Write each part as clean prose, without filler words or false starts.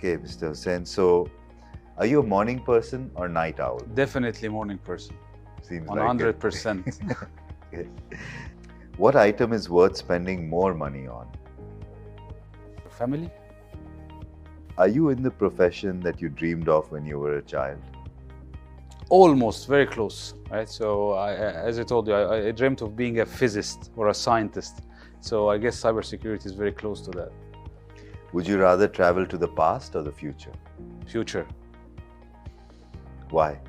Okay, Mr. Hussain. So, are you a morning person or night owl? Definitely morning person. Seems 100%. Okay. What item is worth spending more money on? Family? Are you in the profession that you dreamed of when you were a child? Almost, very close, right? So, as I told you, I dreamt of being a physicist or a scientist. So, I guess cybersecurity is very close to that. Would you rather travel to the past or the future? Future. Why?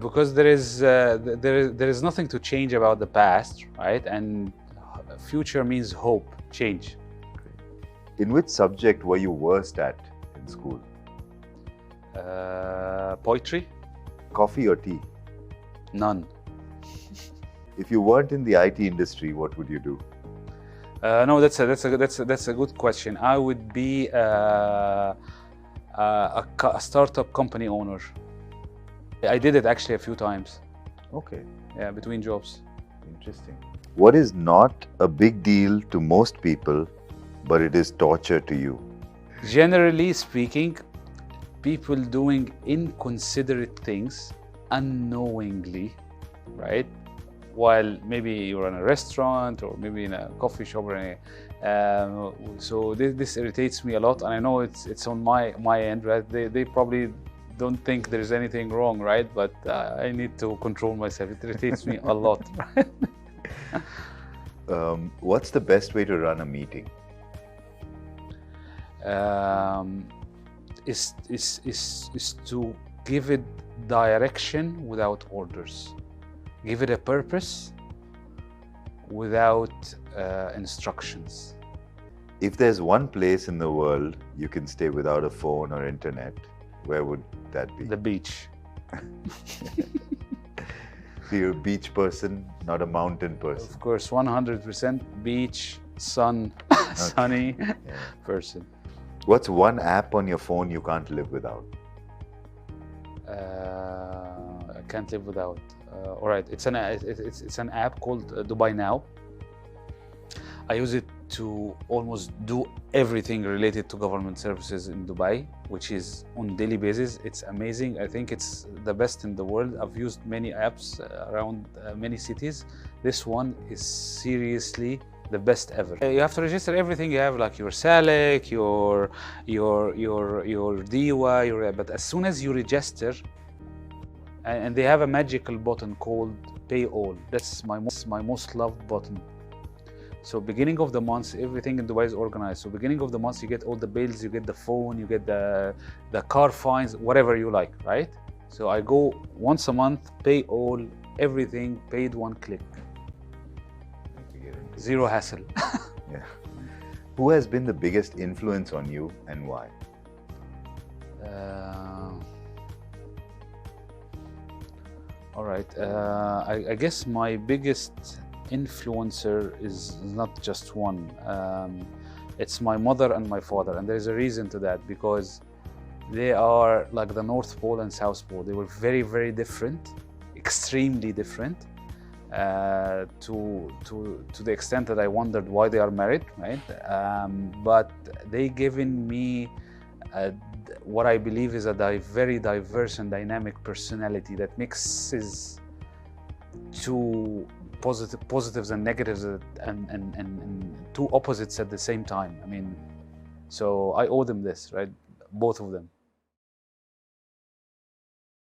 Because there is nothing to change about the past, right? And future means hope, change. In which subject were you worst at in school? Poetry? Coffee or tea? None. If you weren't in the IT industry, what would you do? No, that's a good question. I would be a startup company owner. I did it actually a few times. Okay, Yeah, between jobs. interesting. What is not a big deal to most people, but it is torture to you? Generally speaking, people doing inconsiderate things unknowingly, right? While maybe you're in a restaurant or maybe in a coffee shop or so this irritates me a lot, and I know it's on my end, right? They probably don't think there's anything wrong, right? But I need to control myself. It irritates me a lot. What's the best way to run a meeting? Is to give it direction without orders. Give it a purpose without instructions. If there's one place in the world you can stay without a phone or internet, where would that be? The beach. So you're a beach person, not a mountain person. Of course, 100% beach, sun, sunny person. What's one app on your phone you can't live without? I can't live without. All right, it's an app called Dubai Now. I use it to almost do everything related to government services in Dubai, which is on daily basis. It's amazing. I think it's the best in the world. I've used many apps around many cities. This one is seriously the best ever. You have to register everything you have, like your SALIC, your DIWA, but as soon as you register, and they have a magical button called Pay All. That's my most loved button. So beginning of the month, everything in Dubai is organized. So beginning of the month, you get all the bills, you get the phone, you get the car fines, whatever you like, right? So I go once a month, pay all, everything paid one click. Zero hassle. Yeah. Who has been the biggest influence on you and why? All right. I guess my biggest influencer is not just one. It's my mother and my father, and there is a reason to that, because they are like the North Pole and South Pole. They were very, very different, extremely different, to the extent that I wondered why they are married, right? But they given me what I believe is a very diverse and dynamic personality that mixes two positives and negatives and two opposites at the same time. I mean, so I owe them this, right? Both of them.